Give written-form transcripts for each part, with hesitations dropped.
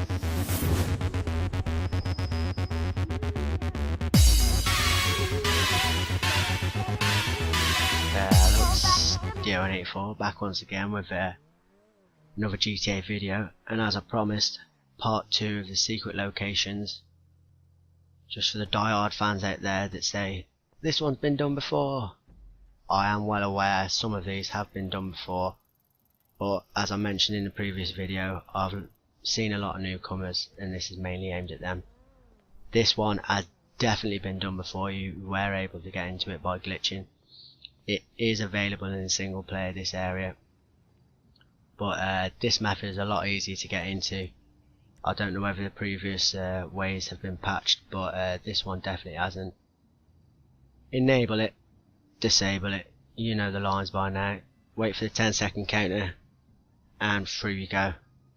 Looks Dio184 back once again with another GTA video, and as I promised, part 2 of the secret locations. Just for the die-hard fans out there that say, this one's been done before. I am well aware some of these have been done before, but as I mentioned in the previous video, I've seen a lot of newcomers and this is mainly aimed at them. This one has definitely been done before. You were able to get into it by glitching. It is available in single player, this area, but this method is a lot easier to get into. I don't know whether the previous ways have been patched, but this one definitely hasn't. Enable it, disable it, you know the lines by now. Wait for the 10-second counter and through you go.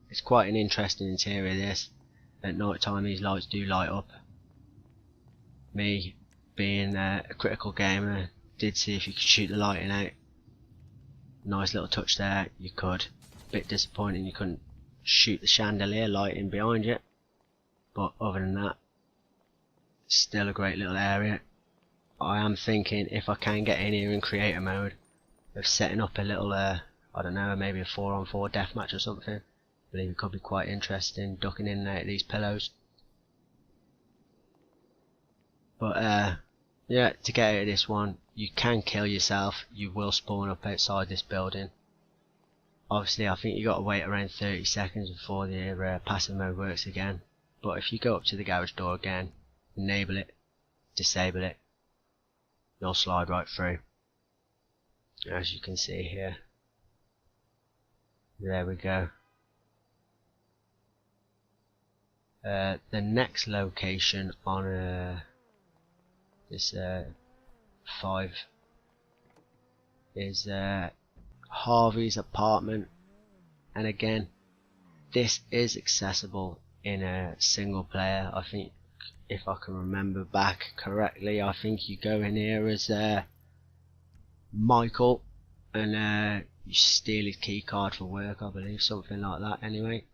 It's quite an interesting interior this. At night time these lights do light up. Me being a critical gamer did see if you could shoot the lighting out. Nice little touch there, you could. Bit disappointing you couldn't shoot the chandelier lighting behind you, but other than that, still a great little area. I am thinking if I can get in here in creator mode of setting up a little I don't know, maybe a 4-on-4 deathmatch or something. I believe it could be quite interesting, ducking in and out of these pillows. But yeah, to get out of this one, you can kill yourself. You will spawn up outside this building. Obviously I think you got to wait around 30 seconds before the passive mode works again, but if you go up to the garage door again, enable it, disable it, you'll slide right through, as you can see here. There we go. The next location on this 5 is Harvey's apartment, and again this is accessible in a single player. I think if I can remember back correctly, I think you go in here as Michael and you steal his key card for work, I believe, something like that anyway.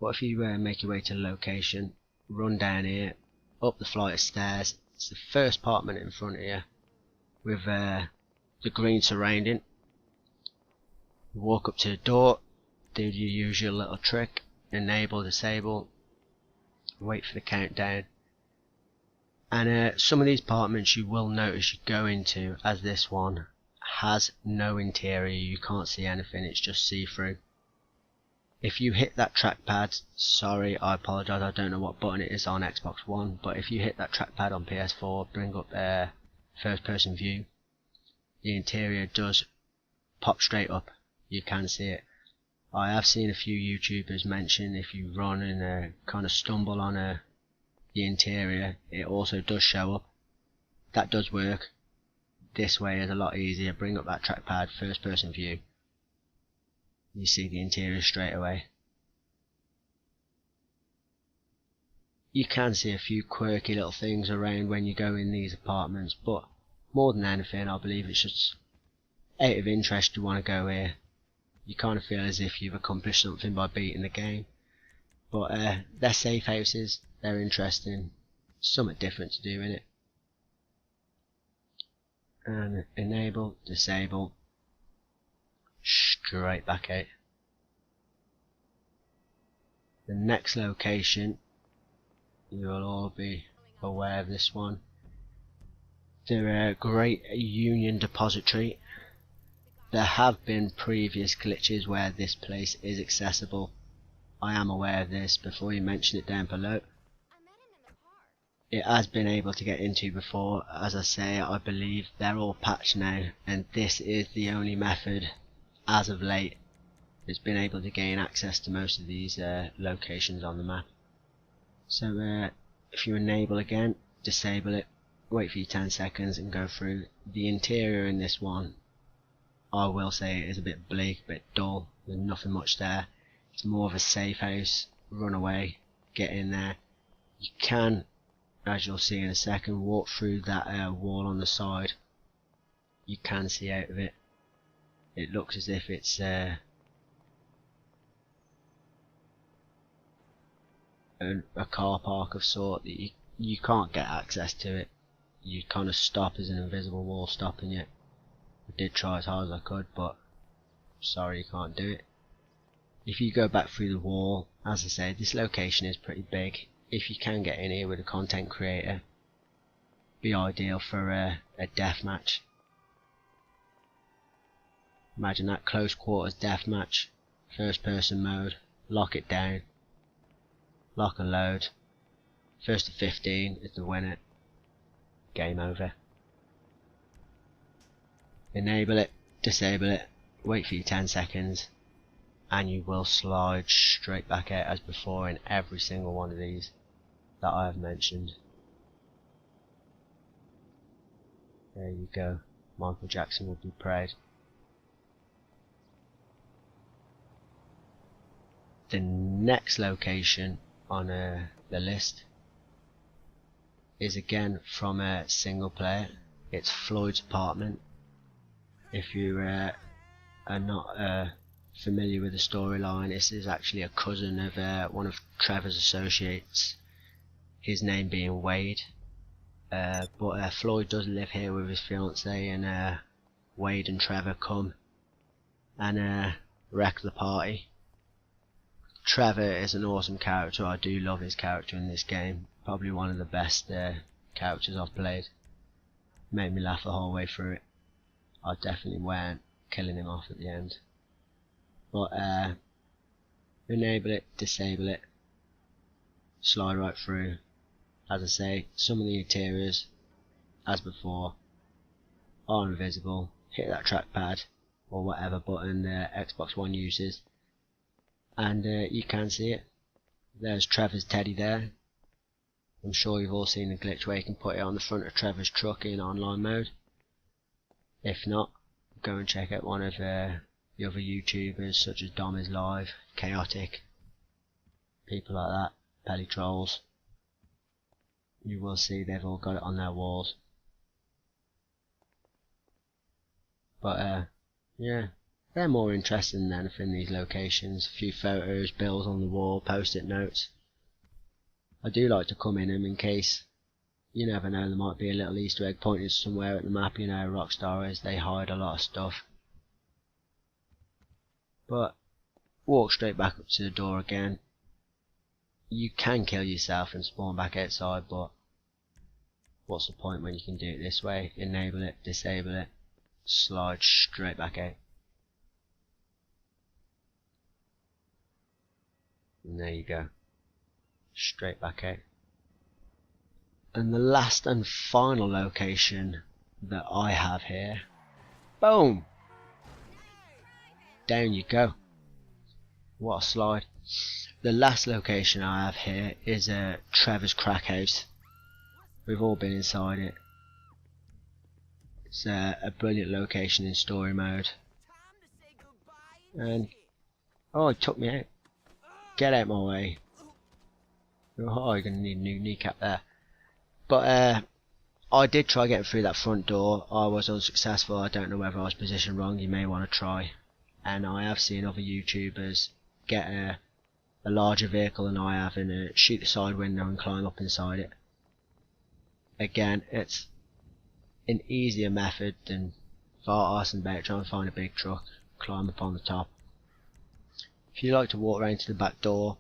But if you make your way to the location, run down here, up the flight of stairs, it's the first apartment in front of you with the green surrounding. Walk up to the door, do your usual little trick, enable, disable, wait for the countdown. And some of these apartments you will notice you go into, as this one has no interior, you can't see anything, it's just see-through. If you hit that trackpad, sorry, I apologise, I don't know what button it is on Xbox One, but if you hit that trackpad on PS4, bring up first person view, the interior does pop straight up. You can see it. I have seen a few YouTubers mention if you run and kind of stumble on the interior, it also does show up. That does work. This way is a lot easier. Bring up that trackpad, first person view. You see the interior straight away. You can see a few quirky little things around when you go in these apartments, but more than anything I believe it's just out of interest you want to go here. You kind of feel as if you've accomplished something by beating the game. But they're safe houses, they're interesting, something different to do in it. And enable, disable, straight back out. The next location, you'll all be aware of this one. The Great Union Depository. There have been previous glitches where this place is accessible. I am aware of this before you mention it down below. It has been able to get into before. As I say, I believe they're all patched now, and this is the only method as of late that's been able to gain access to most of these locations on the map. So if you enable again, disable it, wait for your 10 seconds and go through. The interior in this one, I will say it is a bit bleak, a bit dull, there's nothing much there. It's more of a safe house, run away, get in there. You can, as you'll see in a second, walk through that wall on the side. You can see out of it. It looks as if it's a car park of sort that you can't get access to it. You kind of stop as an invisible wall stopping you. I did try as hard as I could, but sorry, you can't do it. If you go back through the wall, as I said, this location is pretty big. If you can get in here with a content creator, be ideal for a deathmatch. Imagine that, close quarters deathmatch, first person mode, lock it down, lock and load, first to 15 is the winner, game over. Enable it, disable it, wait for your 10 seconds, and you will slide straight back out as before in every single one of these that I have mentioned. There you go, Michael Jackson would be proud. The next location on the list is again from a single player. It's Floyd's apartment. If you are not familiar with the storyline, this is actually a cousin of one of Trevor's associates, his name being Wade. But Floyd does live here with his fiancée, and Wade and Trevor come and wreck the party. Trevor is an awesome character. I do love his character in this game. Probably one of the best characters I've played. Made me laugh the whole way through it. I definitely weren't killing him off at the end. But enable it, disable it, slide right through. As I say, some of the interiors, as before, are invisible. Hit that trackpad or whatever button the Xbox One uses, and you can see it. There's Trevor's teddy there. I'm sure you've all seen the glitch where you can put it on the front of Trevor's truck in online mode. If not, go and check out one of the other YouTubers such as Dom is Live, Chaotic, people like that, Pelly Trolls. You will see they've all got it on their walls. But yeah, they're more interesting than anything, these locations. A few photos, bills on the wall, post-it notes. I do like to come in them in case, you never know, there might be a little Easter egg pointing somewhere at the map. You know, Rockstar is, they hide a lot of stuff. But walk straight back up to the door again. You can kill yourself and spawn back outside, but what's the point when you can do it this way? Enable it, disable it, slide straight back out. And there you go, straight back out. And the last and final location that I have here, boom, down you go. What a slide. The last location I have here is Trevor's Crack House. We've all been inside it. It's a brilliant location in story mode. And oh, it took me out. Get out my way. Oh, you're gonna need a new kneecap there. But I did try getting through that front door. I was unsuccessful. I don't know whether I was positioned wrong. You may want to try. And I have seen other YouTubers get a larger vehicle than I have and shoot the side window and climb up inside it. Again, it's an easier method than far arsing about trying to find a big truck, climb up on the top. If you like to walk around to the back door,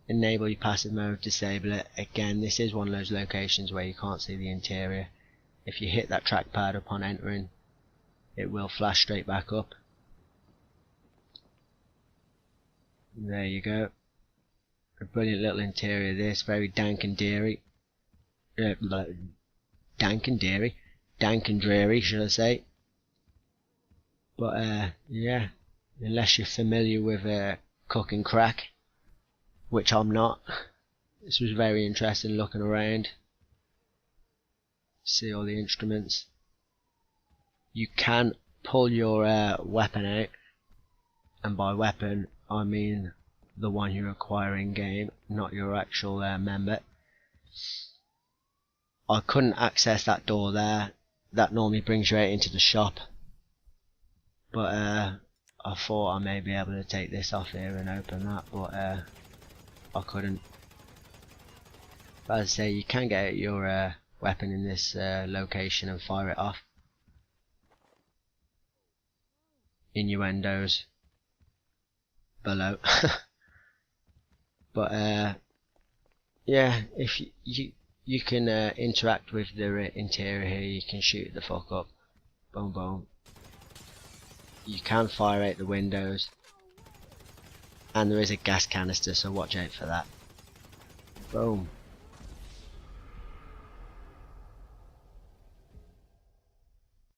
enable your passive mode, disable it. Again, this is one of those locations where you can't see the interior. If you hit that trackpad upon entering, it will flash straight back up. There you go. A brilliant little interior this, very dank and dreary. Dank and dreary, should I say. But yeah, unless you're familiar with cooking crack, which I'm not, this was very interesting looking around. See all the instruments. You can pull your weapon out, and by weapon I mean the one you acquire in game, not your actual member. I couldn't access that door there. That normally brings you out into the shop. But I thought I may be able to take this off here and open that, but I couldn't. But as I say, you can get your weapon in this location and fire it off. Innuendos below. But yeah, if you can interact with the interior here, you can shoot the fuck up. Boom boom. You can fire out the windows, and there is a gas canister, so watch out for that. Boom.